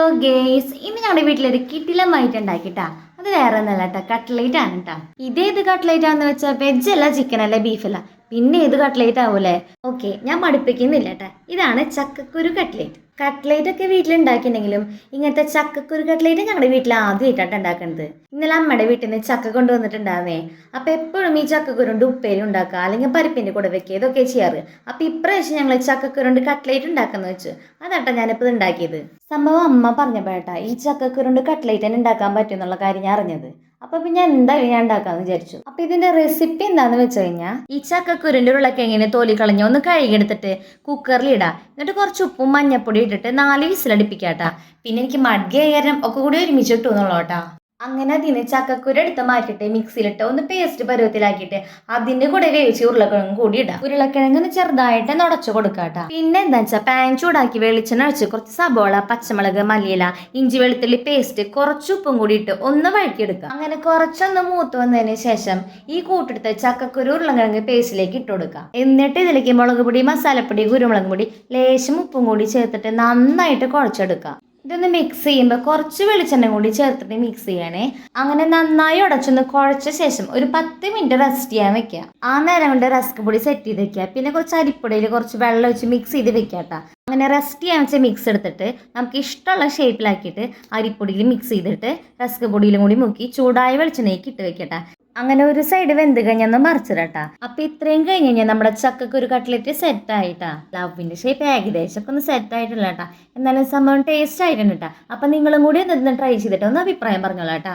Hello guys, ഇന്ന് ഞങ്ങളുടെ വീട്ടിലൊരു കിടിലമായിട്ട് ഉണ്ടാക്കിട്ടാ. അത് വേറെ ഒന്നല്ല കേട്ടോ, കട്ട്ലേറ്റ് ആണ് കേട്ടോ. ഇതേത് കട്ട്ലേറ്റ് ആണെന്ന് വെച്ചാൽ വെജ് അല്ല, ചിക്കൻ അല്ല, ബീഫ് അല്ല, പിന്നെ ഏത് കട്ട്ലേറ്റ് ആവൂലേ? ഓക്കെ, ഞാൻ മടുപ്പിക്കുന്നില്ല കേട്ടോ. ഇതാണ് ചക്കക്കുരു കട്ട്ലേറ്റ്. കട്ട്ലേറ്റ് ഒക്കെ വീട്ടിലുണ്ടാക്കിയിട്ടുണ്ടെങ്കിലും ഇങ്ങനത്തെ ചക്കക്കുരു കട്ട്ലേറ്റ് ഞങ്ങളുടെ വീട്ടിൽ ആദ്യമായിട്ടാണ് ഉണ്ടാക്കുന്നത്. ഇന്നലെ അമ്മയുടെ വീട്ടിൽ നിന്ന് ചക്ക കൊണ്ടുവന്നിട്ടുണ്ടായിരുന്നേ. അപ്പൊ എപ്പോഴും ഈ ചക്കക്കുരുണ്ട് ഉപ്പേരി ഉണ്ടാക്കുക, അല്ലെങ്കിൽ പരിപ്പിന്റെ കൂടെ വെക്കുക, ഇതൊക്കെ ചെയ്യാറ്. അപ്പൊ ഇപ്രാവശ്യം ഞങ്ങൾ ചക്കക്കുരുണ്ട് കട്ട്ലേറ്റ് ഉണ്ടാക്കാന്ന് വെച്ചു. അതാട്ടോ ഞാനിപ്പോൾ ഉണ്ടാക്കിയത്. സംഭവം അമ്മ പറഞ്ഞപ്പോഴാ ഈ ചക്കക്കുരുണ്ട് കട്ട്ലേറ്റ് തന്നെ ഉണ്ടാക്കാൻ പറ്റും എന്നുള്ള കാര്യം ഞാൻ അറിഞ്ഞത്. അപ്പൊ പിന്നെ എന്തായാലും ഞാൻ ഉണ്ടാക്കാന്ന് വിചാരിച്ചു. അപ്പൊ ഇതിന്റെ റെസിപ്പി എന്താന്ന് വെച്ച് കഴിഞ്ഞാൽ, ഈ ചക്കക്കുരുന്റെ ഉരുളക്കിഴങ്ങിനെ തോലി കളഞ്ഞ് ഒന്ന് കഴുകിയെടുത്തിട്ട് കുക്കറിൽ ഇടാം. എന്നിട്ട് കുറച്ച് ഉപ്പും മഞ്ഞപ്പൊടി ഇട്ടിട്ട് 4 വിസിലടിപ്പിക്കാട്ടാ. പിന്നെ എനിക്ക് മഡ്ഗേരം ഒക്കെ കൂടി ഒരുമിച്ച് ഇട്ടു എന്നുള്ളൂട്ടാ. അങ്ങനെ അതിന് ചക്കക്കുരു എടുത്ത് മാറ്റിയിട്ട് മിക്സിയിലിട്ട് ഒന്ന് പേസ്റ്റ് പരുവത്തിലാക്കിയിട്ട് അതിന്റെ കൂടെ വേവിച്ച് ഉരുളക്കിഴങ്ങ് കൂടി ഇടാം. ഉരുളക്കിഴങ്ങ് ചെറുതായിട്ട് നുടച്ചു കൊടുക്കാട്ടാ. പിന്നെ എന്താ വെച്ചാൽ പാൻ ചൂടാക്കി വെളിച്ചെണ്ണ ഒഴിച്ച് കുറച്ച് സബോള, പച്ചമുളക്, മല്ലിയില, ഇഞ്ചി വെളുത്തുള്ളി പേസ്റ്റ്, കുറച്ച് ഉപ്പും കൂടി ഇട്ട് ഒന്ന് വഴക്കിയെടുക്കുക. അങ്ങനെ കുറച്ചൊന്ന് മൂത്ത് വന്നതിന് ശേഷം ഈ കൂട്ടെടുത്ത് ചക്കക്കുരു ഉരുളക്കിഴങ്ങ് പേസ്റ്റിലേക്ക് ഇട്ട് കൊടുക്കുക. എന്നിട്ട് ഇതിലേക്ക് മുളക് പൊടി, മസാലപ്പൊടി, കുരുമുളക് പൊടി, ലേശം ഉപ്പും കൂടി ചേർത്തിട്ട് നന്നായിട്ട് കുഴച്ചെടുക്കുക. ഇതൊന്ന് മിക്സ് ചെയ്യുമ്പോൾ കുറച്ച് വെളിച്ചെണ്ണ കൂടി ചേർത്തിട്ട് മിക്സ് ചെയ്യണേ. അങ്ങനെ നന്നായി ഉടച്ചൊന്ന് കുഴച്ച ശേഷം ഒരു 10 മിനിറ്റ് റെസ്റ്റ് ചെയ്യാൻ വെക്കുക. ആ നേരം കൊണ്ട് റസ്ക് പൊടി സെറ്റ് ചെയ്ത് വെക്കുക. പിന്നെ കുറച്ച് അരിപ്പൊടിയിൽ കുറച്ച് വെള്ളം ഒഴിച്ച് മിക്സ് ചെയ്ത് വെക്കാട്ടോ. അങ്ങനെ റെസ്റ്റ് ചെയ്യാൻ വെച്ച മിക്സ് എടുത്തിട്ട് നമുക്ക് ഇഷ്ടമുള്ള ഷേപ്പിലാക്കിയിട്ട് അരിപ്പൊടിയിൽ മിക്സ് ചെയ്തിട്ട് റസ്ക് പൊടിയിലും കൂടി മുക്കി ചൂടായ വെളിച്ചെണ്ണയ്ക്ക് ഇട്ട് വെക്കട്ടെ. അങ്ങനെ ഒരു സൈഡ് വെന്ത് കഴിഞ്ഞാൽ മറിച്ചിടട്ടാ. അപ്പൊ ഇത്രയും കഴിഞ്ഞ് കഴിഞ്ഞാൽ നമ്മുടെ ചക്കക്കുരു കട്ട്ലേറ്റ് സെറ്റ് ആയിട്ടാ. ലവിന്റെ ഷേപ്പ് ഏകദേശം ഒക്കെ ഒന്ന് സെറ്റ് ആയിട്ടില്ല കേട്ടാ. എന്നാലും സംഭവം ടേസ്റ്റ് ആയിട്ടുണ്ട് കേട്ടാ. അപ്പൊ നിങ്ങളും കൂടി ഒന്ന് ട്രൈ ചെയ്തിട്ട് ഒന്ന് അഭിപ്രായം പറഞ്ഞോളാം കേട്ടാ.